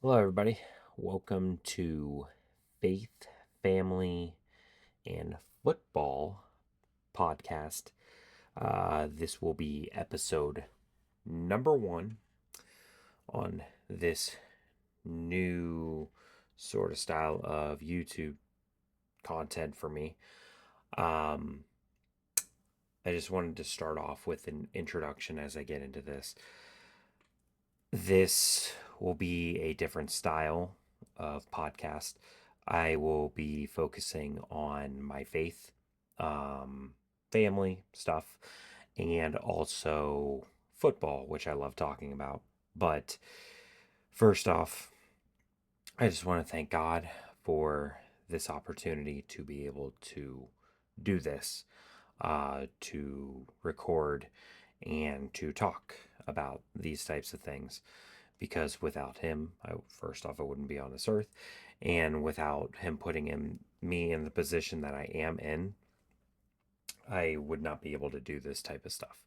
Hello, everybody. Welcome to Faith, Family, and Football podcast. This will be episode number one on this new sort of style of YouTube content for me. Um, I just wanted to start off with an introduction as I get into this. This will be a different style of podcast. I will be focusing on my faith, um, family stuff, and also football, which I love talking about. But first off, I just want to thank God for this opportunity to be able to do this, to record and to talk about these types of things. Because without him, first off, I wouldn't be on this earth. And without him putting me in the position that I am in, I would not be able to do this type of stuff.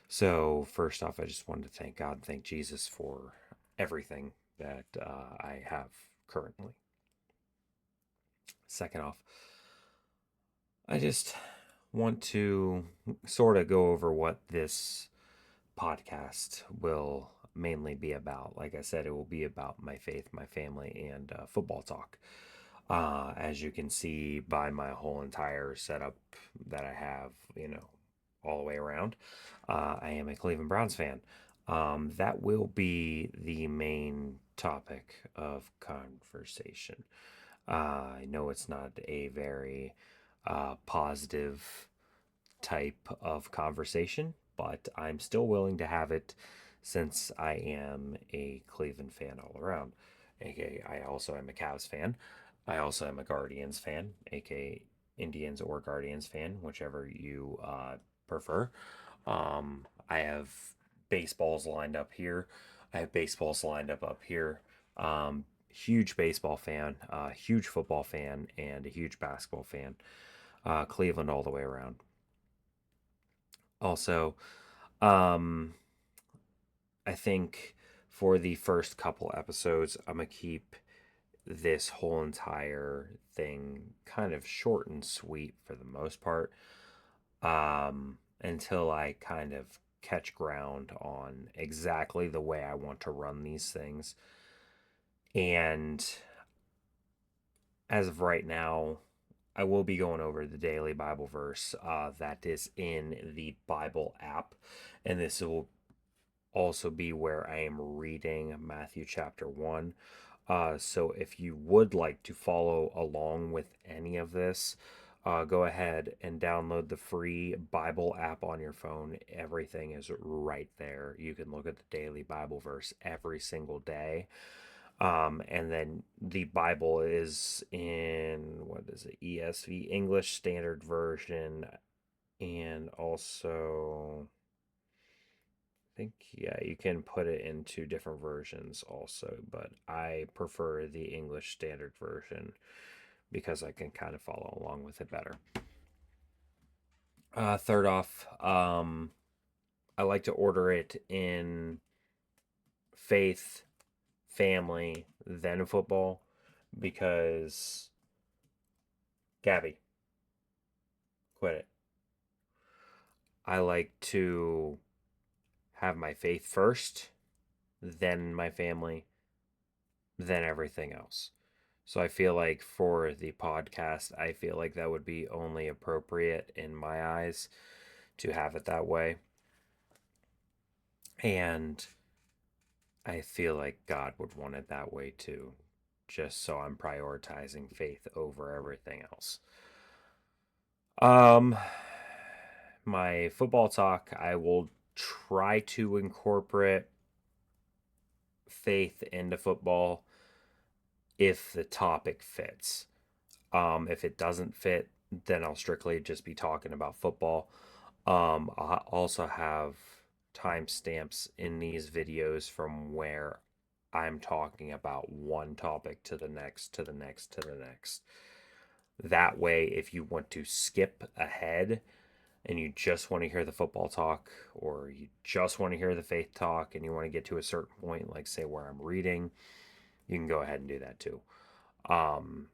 So, first off, I just wanted to thank God, thank Jesus for everything that I have currently. Second off, I just want to sort of go over what this podcast will mainly be about. Like I said, it will be about my faith, my family, and football talk. As you can see by my whole entire setup that I have, all the way around, I am a Cleveland Browns fan. That will be the main topic of conversation. I know it's not a very positive type of conversation, but I'm still willing to have it since I am a Cleveland fan all around. AKA, I also am a Cavs fan. I also am a Guardians fan, aka Indians or Guardians fan, whichever you prefer. I have baseballs lined up here. I have baseballs lined up here. Huge baseball fan, huge football fan, and a huge basketball fan. Cleveland all the way around. Also, um, I think for the first couple episodes, I'm gonna keep this whole entire thing kind of short and sweet for the most part, until I kind of catch ground on exactly the way I want to run these things. And as of right now, I will be going over the daily Bible verse that is in the Bible app, and this will also be where I am reading Matthew chapter 1. So if you would like to follow along with any of this, go ahead and download the free Bible app on your phone. Everything is right there. You can look at the daily Bible verse every single day. And then the Bible is in, what is it, ESV, English Standard Version, and also think, yeah, you can put it into different versions also, but I prefer the English Standard Version because I can kind of follow along with it better. Third off, I like to order it in faith, family, then football because Gabby, quit it. I like to have my faith first, then my family, then everything else. So I feel like for the podcast, I feel like that would be only appropriate in my eyes to have it that way. And I feel like God would want it that way too, just so I'm prioritizing faith over everything else. Um, my football talk, I will try to incorporate faith into football if the topic fits. If it doesn't fit, then I'll strictly just be talking about football. I also have timestamps in these videos from where I'm talking about one topic to the next, to the next, to the next. That way, if you want to skip ahead and you just want to hear the football talk, or you just want to hear the faith talk, and you want to get to a certain point, like say where I'm reading, you can go ahead and do that too. Um,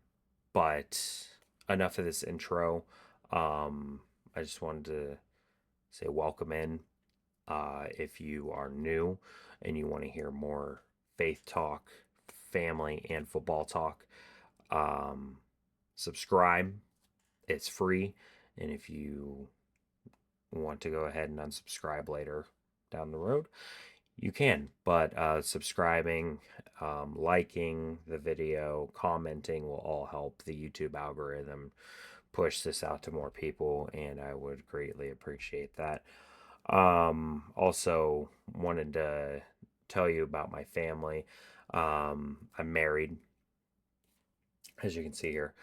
but enough of this intro. I just wanted to say welcome in. If you are new and you want to hear more faith talk, family, and football talk, um, subscribe. It's free. And if you want to go ahead and unsubscribe later down the road, you can. But subscribing, liking the video, commenting will all help the YouTube algorithm push this out to more people, and I would greatly appreciate that. Also, wanted to tell you about my family. I'm married, as you can see here.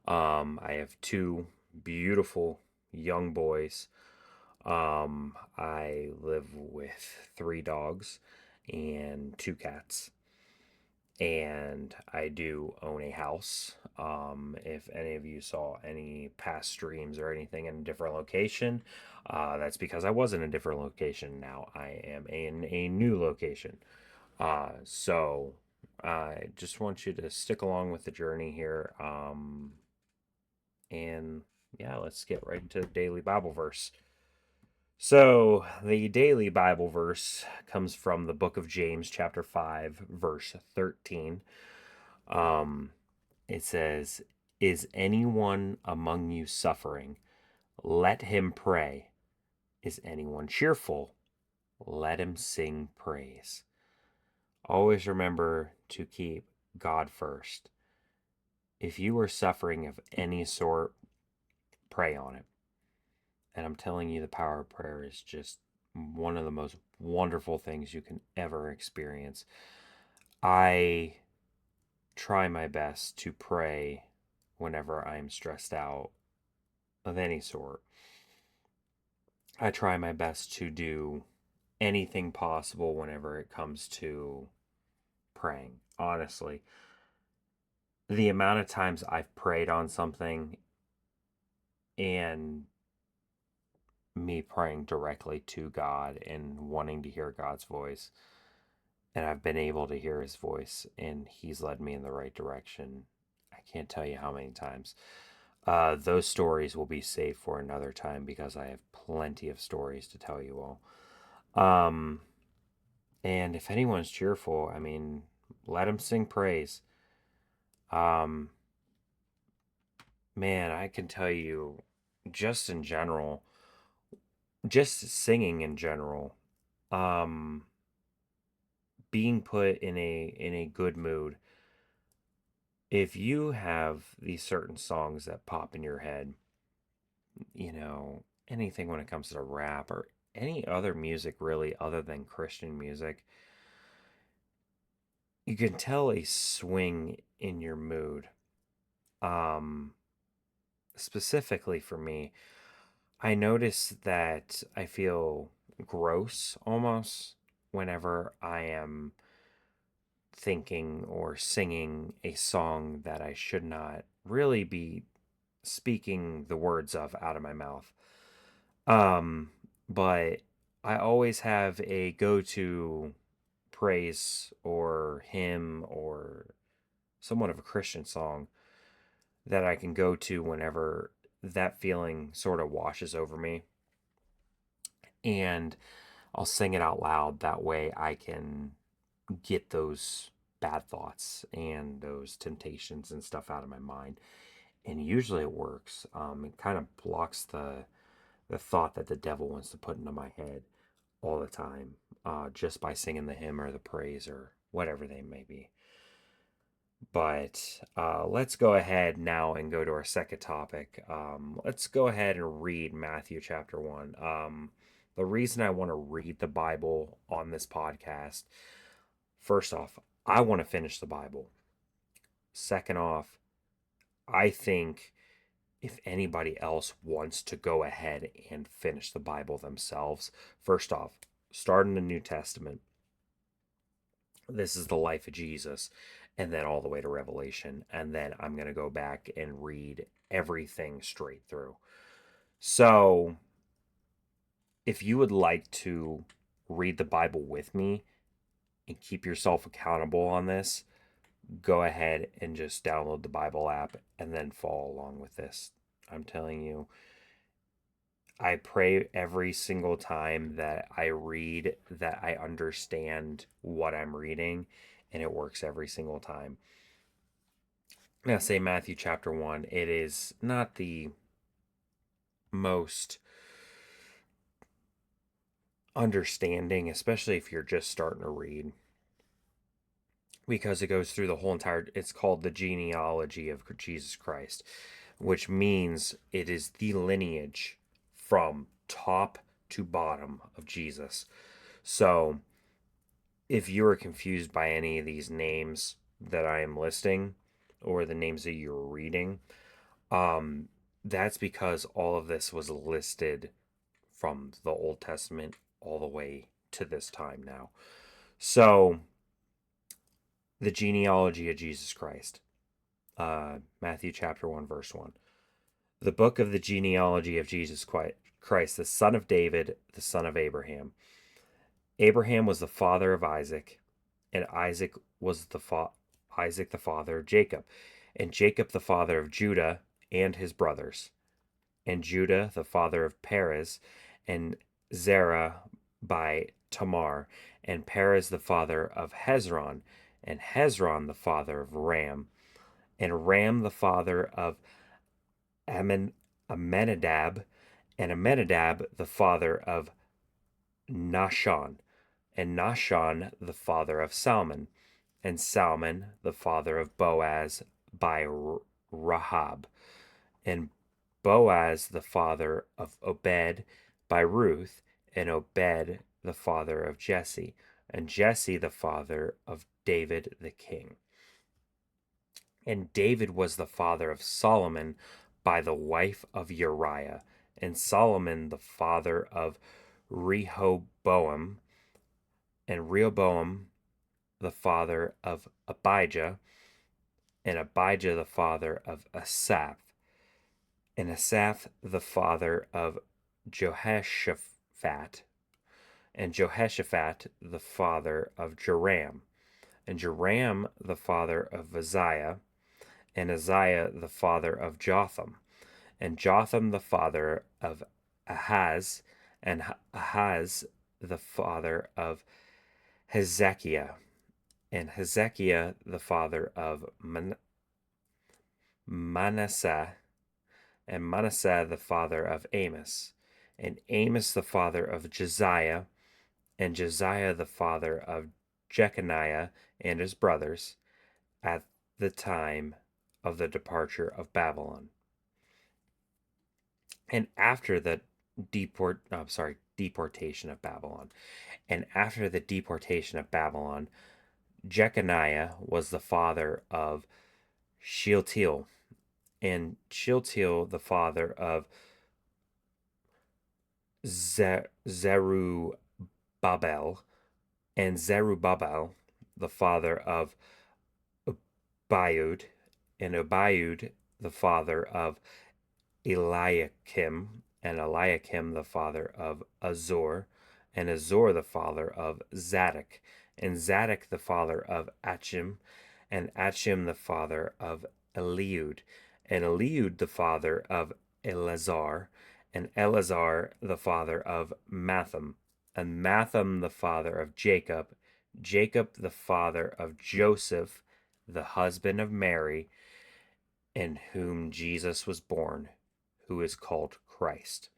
I have two beautiful young boys. I live with three dogs and two cats. And I do own a house. If any of you saw any past streams or anything in a different location, that's because I was in a different location. Now I am in a new location. So I just want you to stick along with the journey here. And yeah, let's get right into the daily Bible verse. So, the daily Bible verse comes from the book of James, chapter 5, verse 13. Um, it says, "Is anyone among you suffering? Let him pray. Is anyone cheerful? Let him sing praise." Always remember to keep God first. If you are suffering of any sort, pray on it. And I'm telling you, the power of prayer is just one of the most wonderful things you can ever experience. I try my best to pray whenever I'm stressed out of any sort. I try my best to do anything possible whenever it comes to praying. Honestly, the amount of times I've prayed on something and me praying directly to God and wanting to hear God's voice, and I've been able to hear his voice and he's led me in the right direction. I can't tell you how many times. Those stories will be saved for another time because I have plenty of stories to tell you all. Um, and if anyone's cheerful, I mean, let them sing praise. Um, man, I can tell you, just in general, just singing in general, um, being put in a good mood. If you have these certain songs that pop in your head, anything when it comes to rap or any other music really other than Christian music, you can tell a swing in your mood. Um, Specifically for me, I notice that I feel gross almost whenever I am thinking or singing a song that I should not really be speaking the words of out of my mouth. Um, but I always have a go-to praise or hymn or somewhat of a Christian song that I can go to whenever that feeling sort of washes over me. And I'll sing it out loud. That way I can get those bad thoughts and those temptations and stuff out of my mind. And usually it works. It kind of blocks the thought that the devil wants to put into my head all the time, just by singing the hymn or the praise or whatever they may be. But let's go ahead now and go to our second topic. Let's go ahead and read Matthew chapter 1. The reason I want to read the Bible on this podcast, first off, I want to finish the Bible. Second off, I think if anybody else wants to go ahead and finish the Bible themselves, first off, start in the New Testament. This is the life of Jesus, and then all the way to Revelation. And then I'm going to go back and read everything straight through. So, if you would like to read the Bible with me and keep yourself accountable on this, go ahead and just download the Bible app and then follow along with this. I'm telling you, I pray every single time that I read that I understand what I'm reading, and it works every single time. Now, say Matthew chapter 1, it is not the most understanding, especially if you're just starting to read, because it goes through the whole entire, it's called the genealogy of Jesus Christ, which means it is the lineage from top to bottom of Jesus. So if you are confused by any of these names that I am listing or the names that you're reading, that's because all of this was listed from the Old Testament all the way to this time now. So, the genealogy of Jesus Christ, Matthew chapter 1, verse 1. The book of the genealogy of Jesus Christ, the son of David, the son of Abraham. Abraham was the father of Isaac, and Isaac was Isaac the father of Jacob, and Jacob the father of Judah and his brothers, and Judah the father of Perez, and Zerah by Tamar, and Perez the father of Hezron, and Hezron the father of Ram, and Ram the father of Amminadab, and Amminadab the father of Nahshon, and Nahshon the father of Salmon, and Salmon the father of Boaz by Rahab, and Boaz the father of Obed by Ruth, and Obed the father of Jesse, and Jesse the father of David the king. And David was the father of Solomon by the wife of Uriah, and Solomon the father of Rehoboam, and Rehoboam the father of Abijah, and Abijah the father of Asaph, and Asaph the father of Jehoshaphat, and Jehoshaphat the father of Joram, and Joram the father of Uzziah, and Uzziah the father of Jotham, and Jotham the father of Ahaz, and Ahaz the father of Hezekiah, and Hezekiah the father of Manasseh, and Manasseh the father of Amos, and Amos the father of Josiah, and Josiah the father of Jeconiah and his brothers, at the time of the departure of Babylon. And after the deportation of Babylon. And after the deportation of Babylon, Jeconiah was the father of Shealtiel, and Shealtiel the father of Zerubbabel, and Zerubbabel the father of Abiud, and Abiud the father of Eliakim, and Eliakim the father of Azor, and Azor the father of Zadok, and Zadok the father of Achim, and Achim the father of Eliud, and Eliud the father of Eleazar, and Eleazar the father of Matham, and Matham the father of Jacob, Jacob the father of Joseph, the husband of Mary, in whom Jesus was born, who is called Christ.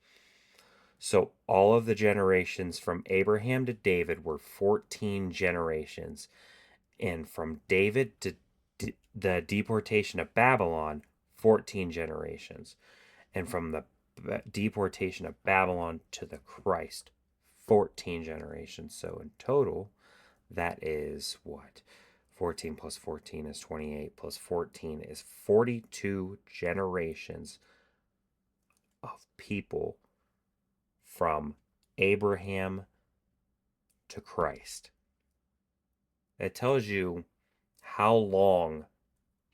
So all of the generations from Abraham to David were 14 generations. And from David to the deportation of Babylon, 14 generations. And from the deportation of Babylon to the Christ, 14 generations. So in total, that is what? 14 plus 14 is 28, plus 14 is 42 generations of people from Abraham to Christ. That tells you how long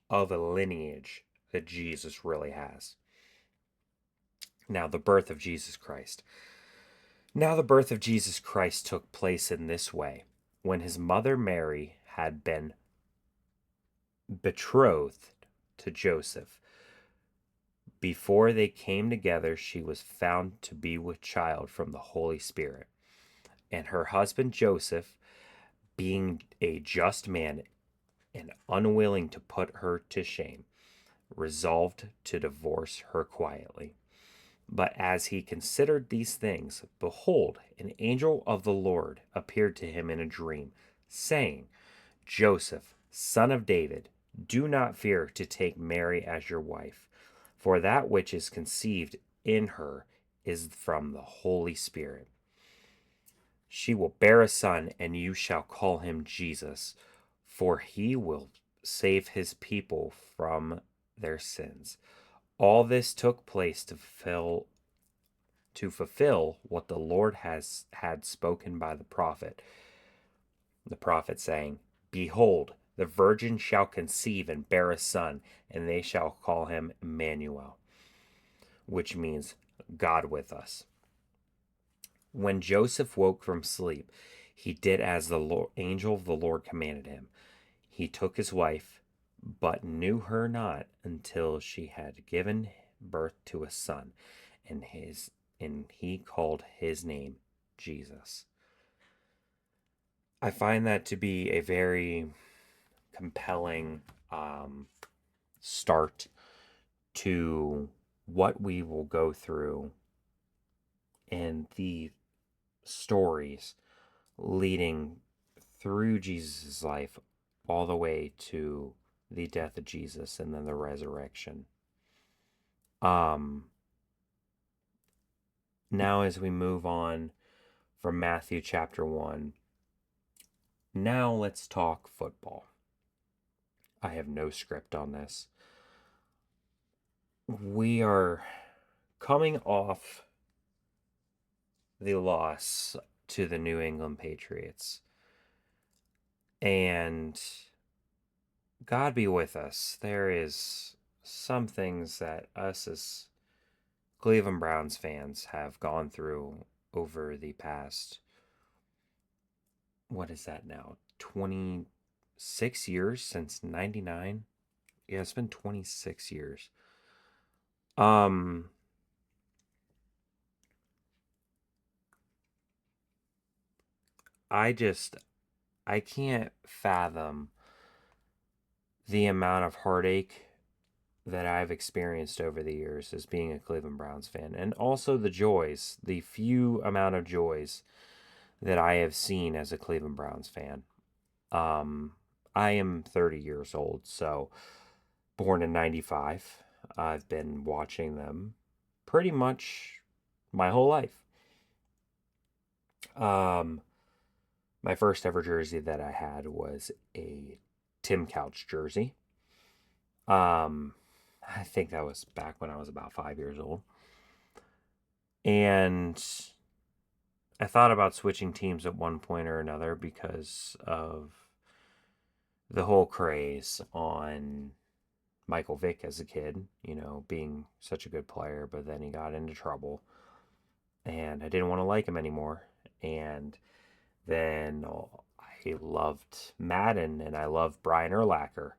of a lineage that Jesus really has. Now, the birth of Jesus Christ. Now, the birth of Jesus Christ took place in this way. When his mother Mary had been betrothed to Joseph. Before they came together, she was found to be with child from the Holy Spirit. And her husband Joseph, being a just man and unwilling to put her to shame, resolved to divorce her quietly. But as he considered these things, behold, an angel of the Lord appeared to him in a dream, saying, Joseph, son of David, do not fear to take Mary as your wife, for that which is conceived in her is from the Holy Spirit. She will bear a son, and you shall call him Jesus, for he will save his people from their sins. All this took place to fulfill what the Lord had spoken by the prophet. The prophet saying, Behold, the virgin shall conceive and bear a son, and they shall call him Emmanuel, which means God with us. When Joseph woke from sleep, he did as the angel of the Lord commanded him. He took his wife, but knew her not until she had given birth to a son, and he called his name Jesus. I find that to be a very compelling start to what we will go through in the stories leading through Jesus' life all the way to the death of Jesus and then the resurrection. Now as we move on from Matthew chapter 1, now let's talk football. I have no script on this. We are coming off the loss to the New England Patriots. And God be with us. There is some things that us as Cleveland Browns fans have gone through over the past, what is that now? 26 years since 99? Yeah, it's been 26 years. I can't fathom the amount of heartache that I've experienced over the years as being a Cleveland Browns fan, and also the joys, the few amount of joys that I have seen as a Cleveland Browns fan. I am 30 years old, so born in 95. I've been watching them pretty much my whole life. My first ever jersey that I had was a Tim Couch jersey. I think that was back when I was about 5 years old. And I thought about switching teams at one point or another because of the whole craze on Michael Vick as a kid, being such a good player, but then he got into trouble and I didn't want to like him anymore. And then I loved Madden and I loved Brian Urlacher.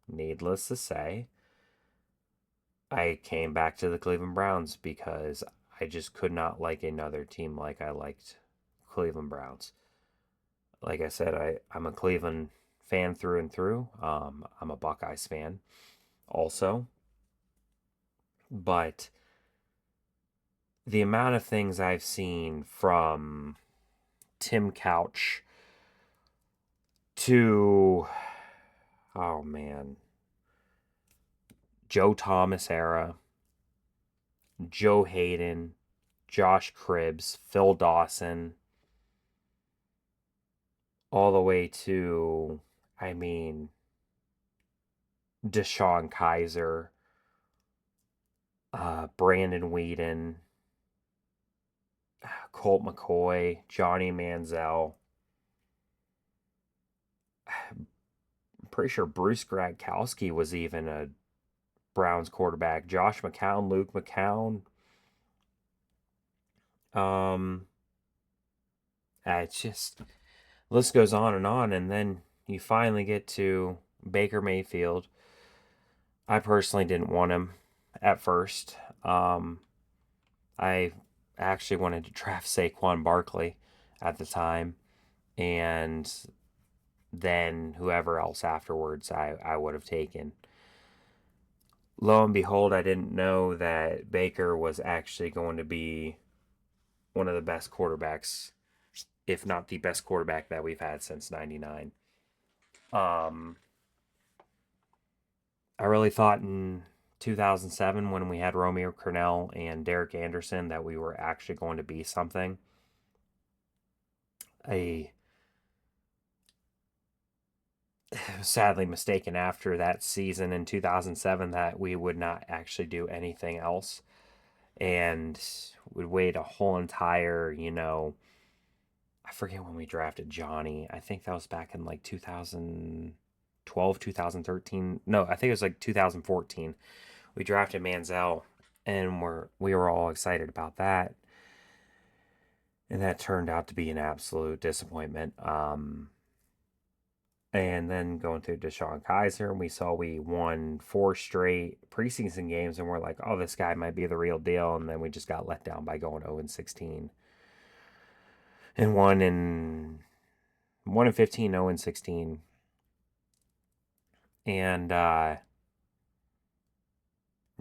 Needless to say, I came back to the Cleveland Browns because I just could not like another team like I liked Cleveland Browns. Like I said, I'm a Cleveland fan through and through. I'm a Buckeyes fan also. But the amount of things I've seen from Tim Couch to, oh man, Joe Thomas era, Joe Hayden, Josh Cribbs, Phil Dawson, all the way to, DeShone Kizer, Brandon Weeden, Colt McCoy, Johnny Manziel. I'm pretty sure Bruce Gradkowski was even a Browns quarterback. Josh McCown, Luke McCown. It's just, list goes on, and then you finally get to Baker Mayfield. I personally didn't want him at first. I actually wanted to draft Saquon Barkley at the time, and then whoever else afterwards I would have taken. Lo and behold, I didn't know that Baker was actually going to be one of the best quarterbacks, if not the best quarterback that we've had since '99. Um, I really thought in 2007 when we had Romeo Crennel and Derek Anderson that we were actually going to be something. I was sadly mistaken after that season in 2007 that we would not actually do anything else and would wait a whole entire, I forget when we drafted Johnny. I think that was back in like 2012, 2013. No, I think it was like 2014. We drafted Manziel, and we were all excited about that. And that turned out to be an absolute disappointment. And then going through DeShone Kizer, and we won 4 straight preseason games, and we're like, oh, this guy might be the real deal. And then we just got let down by going 0-16. And 1-15, 0-16. And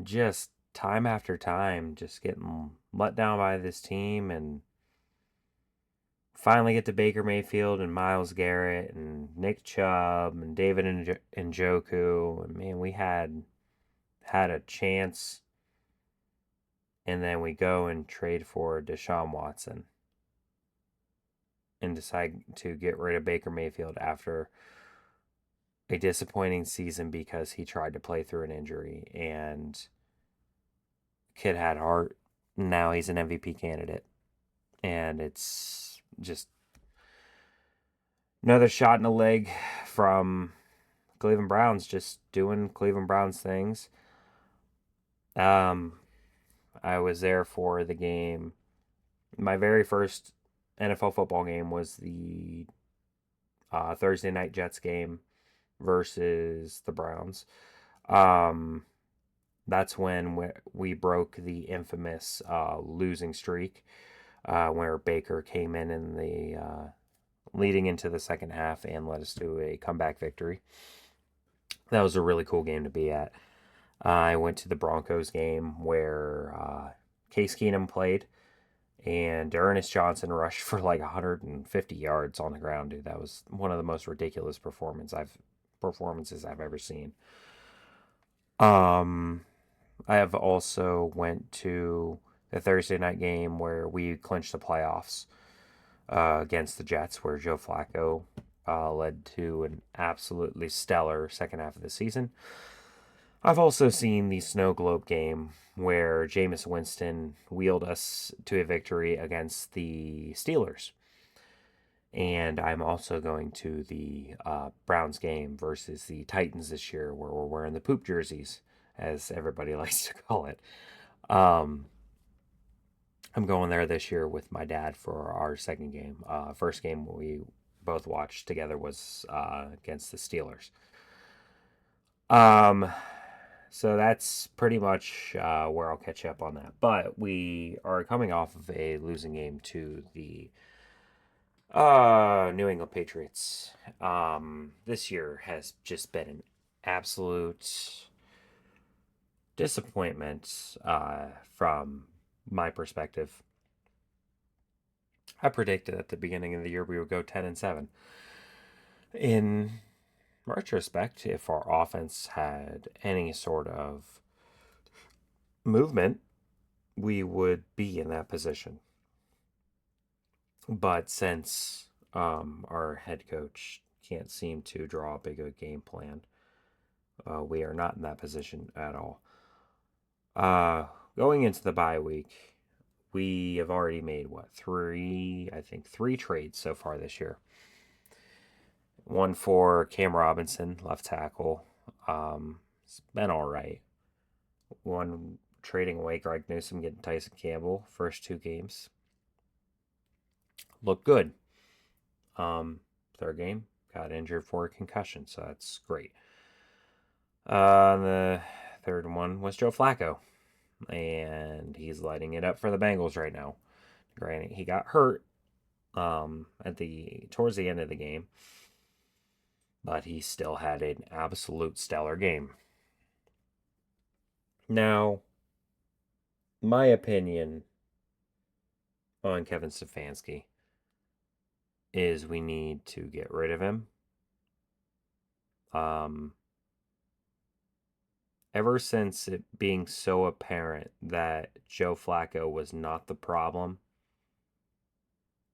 just time after time, just getting let down by this team, and finally get to Baker Mayfield and Myles Garrett and Nick Chubb and David Njoku. And man, we had a chance, and then we go and trade for Deshaun Watson and decide to get rid of Baker Mayfield after a disappointing season because he tried to play through an injury, and kid had heart. Now he's an MVP candidate, and it's just another shot in the leg from Cleveland Browns, just doing Cleveland Browns things. I was there for the game. My very first NFL football game was the Thursday night Jets game versus the Browns. That's when we broke the infamous losing streak, where Baker came in the leading into the second half and led us to a comeback victory. That was a really cool game to be at. I went to the Broncos game where Case Keenum played, and Ernest Johnson rushed for like 150 yards on the ground, dude. That was one of the most ridiculous performances I've ever seen. I have also went to the Thursday night game where we clinched the playoffs against the Jets, where Joe Flacco led to an absolutely stellar second half of the season. I've also seen the Snow Globe game where Jameis Winston wheeled us to a victory against the Steelers. And I'm also going to the Browns game versus the Titans this year, where we're wearing the poop jerseys, as everybody likes to call it. I'm going there this year with my dad for our second game. First game we both watched together was against the Steelers. So that's pretty much where I'll catch up on that. But we are coming off of a losing game to the New England Patriots. This year has just been an absolute disappointment from my perspective. I predicted at the beginning of the year we would go 10-7. In retrospect, if our offense had any sort of movement, we would be in that position. But since our head coach can't seem to draw up a good game plan, we are not in that position at all. Going into the bye week, we have already made three trades so far this year. One for Cam Robinson, left tackle. It's been all right. One trading away Greg Newsome, getting Tyson Campbell. First 2 games look good. Third game got injured for a concussion, so that's great. The third one was Joe Flacco, and he's lighting it up for the Bengals right now. Granted, he got hurt towards the end of the game, but he still had an absolute stellar game. Now, my opinion on Kevin Stefanski is we need to get rid of him. Ever since it being so apparent that Joe Flacco was not the problem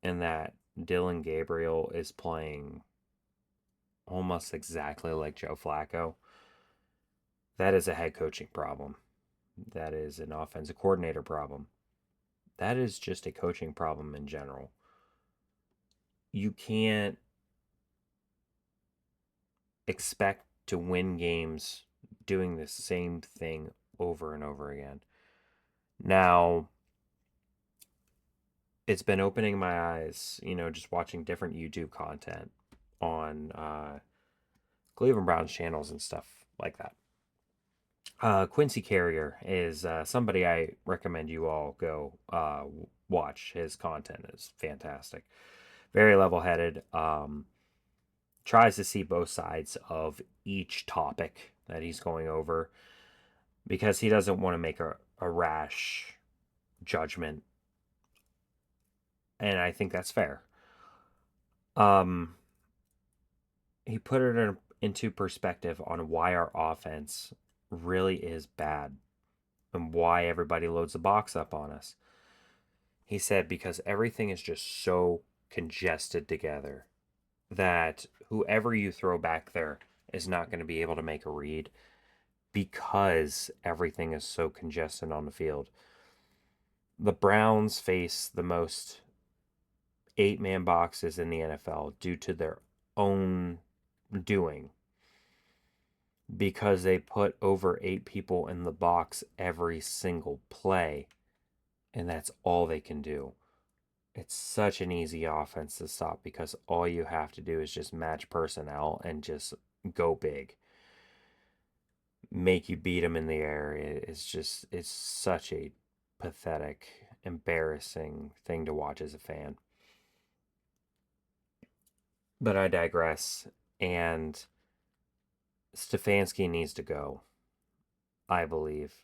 and that Dillon Gabriel is playing almost exactly like Joe Flacco, that is a head coaching problem. That is an offensive coordinator problem. That is just a coaching problem in general. You can't expect to win games doing the same thing over and over again. Now, it's been opening my eyes, just watching different YouTube content on Cleveland Browns channels and stuff like that. Quincy Carrier is somebody I recommend you all go watch. His content is fantastic. Very level headed. Tries to see both sides of each topic that he's going over because he doesn't want to make a rash judgment. And I think that's fair. He put it into perspective on why our offense really is bad and why everybody loads the box up on us. He said because everything is just so congested together that whoever you throw back there is not going to be able to make a read because everything is so congested on the field. The Browns face the most 8-man boxes in the NFL due to their own doing because they put over 8 people in the box every single play, and that's all they can do. It's such an easy offense to stop because all you have to do is just match personnel and just go big. Make you beat them in the air. It's such a pathetic, embarrassing thing to watch as a fan. But I digress, and Stefanski needs to go, I believe,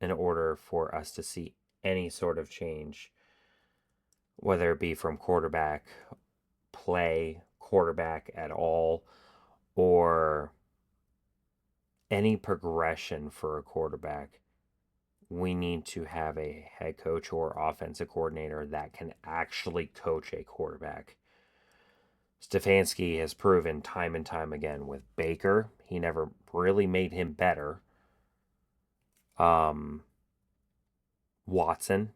in order for us to see any sort of change, whether it be from quarterback play, quarterback at all, or any progression for a quarterback. We need to have a head coach or offensive coordinator that can actually coach a quarterback. Stefanski has proven time and time again with Baker. He never really made him better. Watson,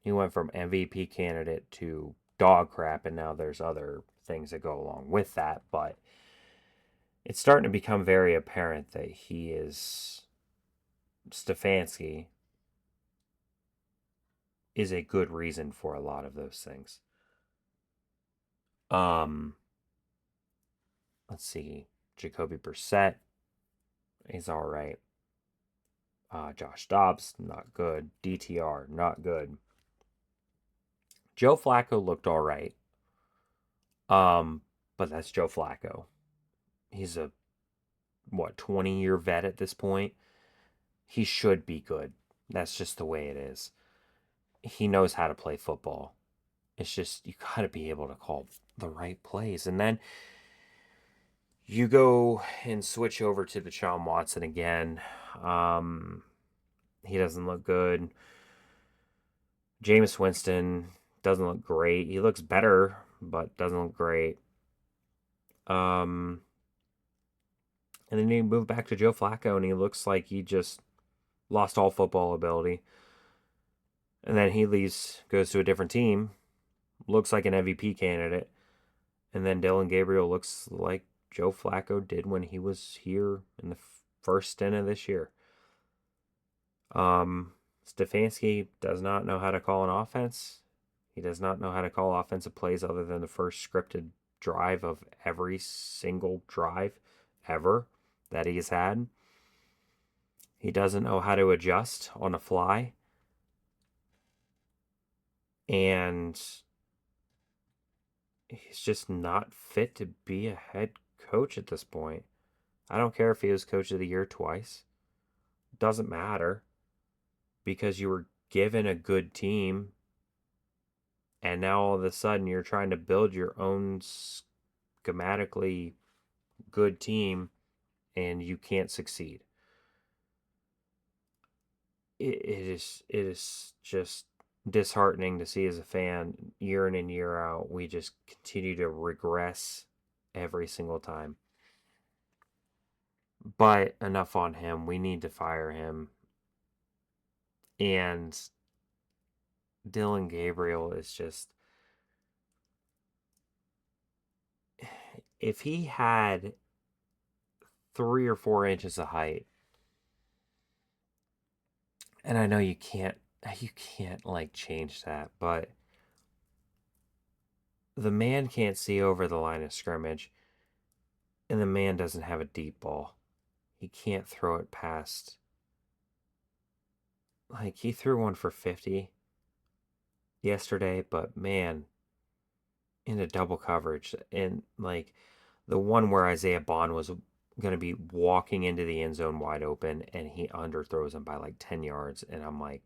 he went from MVP candidate to dog crap, and now there's other things that go along with that, but it's starting to become very apparent that Stefanski is a good reason for a lot of those things. Let's see. Jacoby Brissett, he's all right. Josh Dobbs, not good. DTR, not good. Joe Flacco looked all right. But that's Joe Flacco. He's a 20-year vet at this point. He should be good. That's just the way it is. He knows how to play football. It's just you got to be able to call the right plays. And then you go and switch over to the Deshaun Watson again. He doesn't look good. Jameis Winston doesn't look great. He looks better, but doesn't look great. And then you move back to Joe Flacco, and he looks like he just lost all football ability. And then he goes to a different team, looks like an MVP candidate. And then Dillon Gabriel looks like Joe Flacco did when he was here in the first stint of this year. Stefanski does not know how to call an offense. He does not know how to call offensive plays other than the first scripted drive of every single drive ever that he's had. He doesn't know how to adjust on a fly. And he's just not fit to be a head coach at this point. I don't care if he was coach of the year twice. Doesn't matter because you were given a good team and now all of a sudden you're trying to build your own schematically good team and you can't succeed. It is just disheartening to see as a fan year in and year out. We just continue to regress every single time. But enough on him. We need to fire him. And Dillon Gabriel is just, if he had 3 or 4 inches of height, and I know you can't like change that, but the man can't see over the line of scrimmage, and the man doesn't have a deep ball. He can't throw it past. Like, he threw one for 50 yesterday, but man, into double coverage. And like the one where Isaiah Bond was going to be walking into the end zone wide open and he underthrows him by like 10 yards. And I'm like,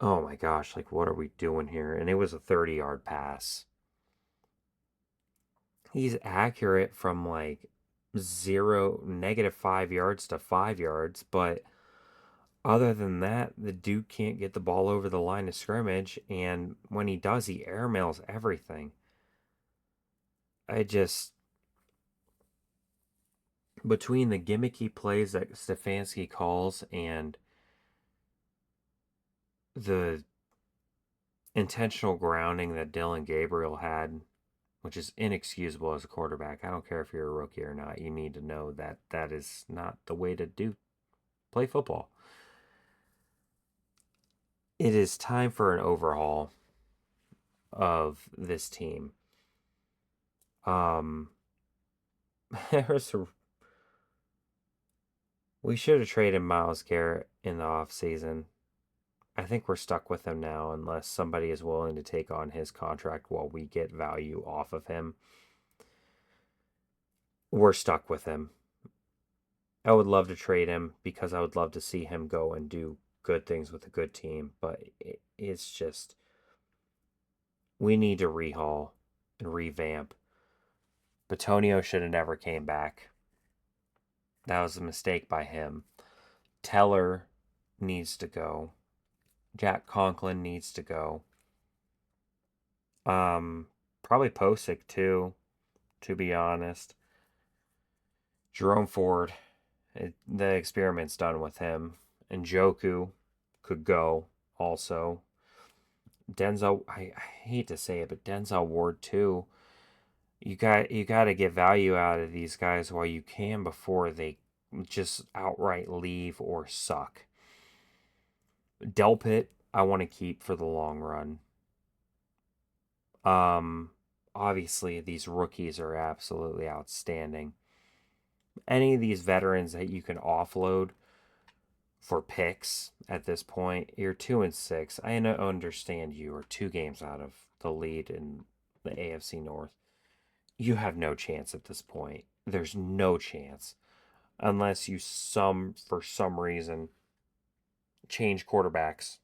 oh my gosh, like, what are we doing here? And it was a 30-yard pass. He's accurate from like -5 yards to 5 yards, but other than that, the dude can't get the ball over the line of scrimmage, and when he does, he airmails everything. I just, between the gimmicky plays that Stefanski calls and the intentional grounding that Dillon Gabriel had, which is inexcusable as a quarterback. I don't care if you're a rookie or not. You need to know that that is not the way to play football. It is time for an overhaul of this team. There's a, we should have traded Myles Garrett in the offseason. I think we're stuck with him now unless somebody is willing to take on his contract while we get value off of him. We're stuck with him. I would love to trade him because I would love to see him go and do good things with a good team, but it's just, we need to rehaul and revamp. Bitonio should have never came back. That was a mistake by him. Teller needs to go. Jack Conklin needs to go. Probably Posick too, to be honest. Jerome Ford, the experiment's done with him. And Joku could go also. Denzel, I hate to say it, but Denzel Ward too. You got to get value out of these guys while you can before they just outright leave or suck. Delpit, I want to keep for the long run. Obviously these rookies are absolutely outstanding. Any of these veterans that you can offload for picks at this point, you're 2-6. I understand you are 2 games out of the lead in the AFC North. You have no chance at this point. There's no chance unless you for some reason change quarterbacks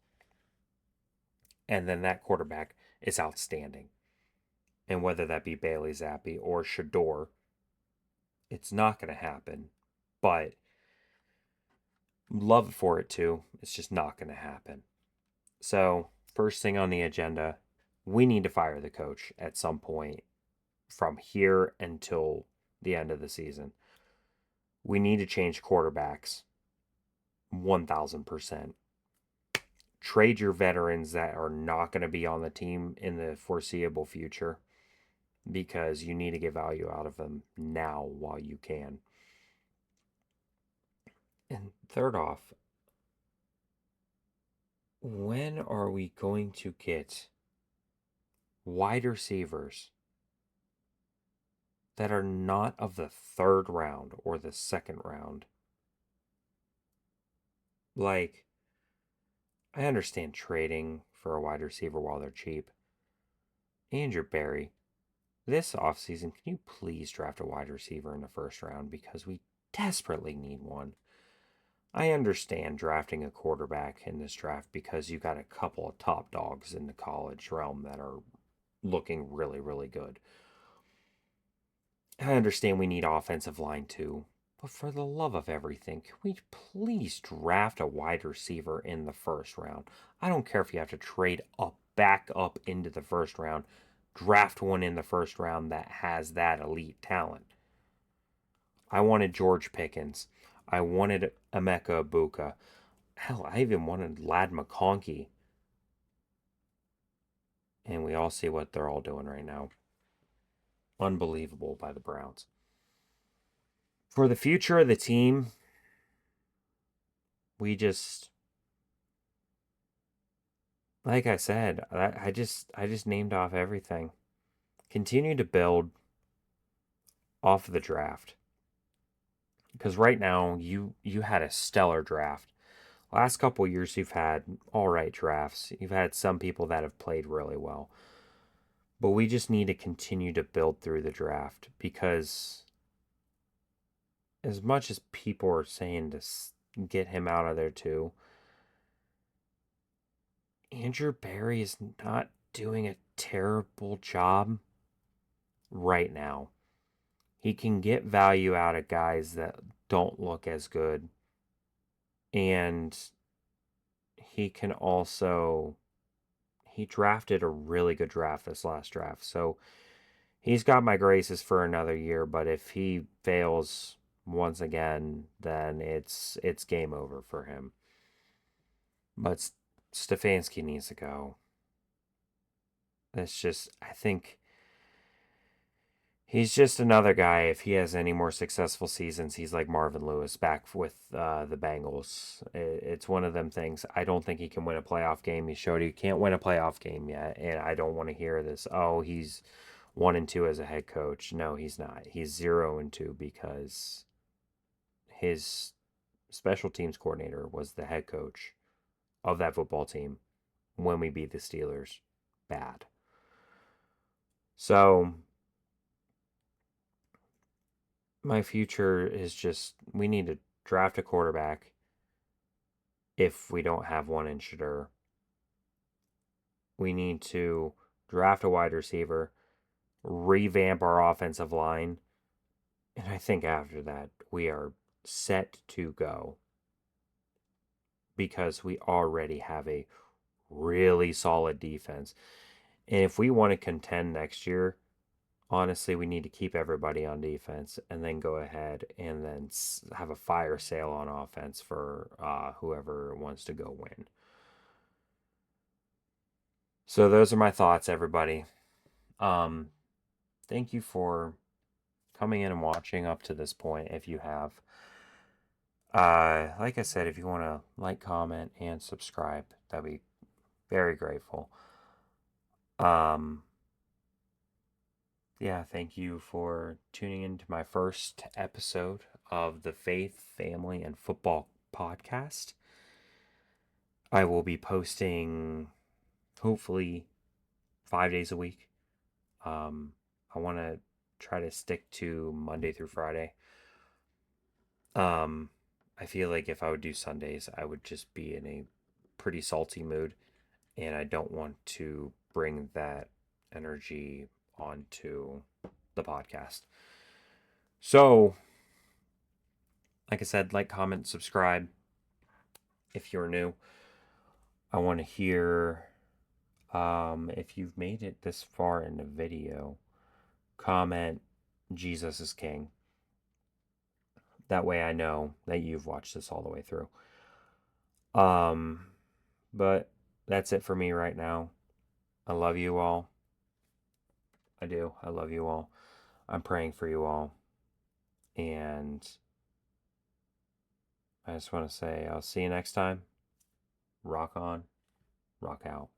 and then that quarterback is outstanding. And whether that be Bailey Zappi or Shador, it's not going to happen. But love for it too. It's just not going to happen. So, first thing on the agenda, we need to fire the coach at some point from here until the end of the season. We need to change quarterbacks 1000%. Trade your veterans that are not going to be on the team in the foreseeable future because you need to get value out of them now while you can. And third off, when are we going to get wide receivers that are not of the third round or the second round. Like, I understand trading for a wide receiver while they're cheap. Andrew Berry, this offseason, can you please draft a wide receiver in the first round because we desperately need one? I understand drafting a quarterback in this draft because you got a couple of top dogs in the college realm that are looking really, really good. I understand we need offensive line too, but for the love of everything, can we please draft a wide receiver in the first round? I don't care if you have to trade up, back up into the first round. Draft one in the first round that has that elite talent. I wanted George Pickens. I wanted Emeka Ibuka. Hell, I even wanted Lad McConkey. And we all see what they're all doing right now. Unbelievable by the Browns. For the future of the team, we just, like I said, I just named off everything. Continue to build off of the draft. Because right now you had a stellar draft. Last couple years you've had all right drafts. You've had some people that have played really well. But we just need to continue to build through the draft because as much as people are saying to get him out of there too, Andrew Berry is not doing a terrible job right now. He can get value out of guys that don't look as good. And he can also, he drafted a really good draft this last draft. So he's got my graces for another year. But if he fails once again, then it's game over for him. But Stefanski needs to go. It's just, I think he's just another guy. If he has any more successful seasons, he's like Marvin Lewis back with the Bengals. It's one of them things. I don't think he can win a playoff game. He showed he can't win a playoff game yet, and I don't want to hear this. Oh, he's 1-2 as a head coach. No, he's not. He's 0-2 because his special teams coordinator was the head coach of that football team when we beat the Steelers. Bad. So my future is just we need to draft a quarterback if we don't have one in Shedeur. We need to draft a wide receiver, revamp our offensive line, and I think after that we are set to go because we already have a really solid defense. And if we want to contend next year, honestly, we need to keep everybody on defense and then go ahead and then have a fire sale on offense for whoever wants to go win. So those are my thoughts, everybody. Thank you for coming in and watching up to this point if you have. Like I said, if you want to like, comment, and subscribe, that'd be very grateful. Yeah, thank you for tuning in to my first episode of the Faith, Family, and Football podcast. I will be posting hopefully 5 days a week. I want to try to stick to Monday through Friday. I feel like if I would do Sundays, I would just be in a pretty salty mood, and I don't want to bring that energy onto the podcast. So, like I said, like, comment, subscribe if you're new. I want to hear if you've made it this far in the video, comment Jesus is King. That way I know that you've watched this all the way through. But that's it for me right now. I love you all. I do. I love you all. I'm praying for you all. And I just want to say I'll see you next time. Rock on, rock out.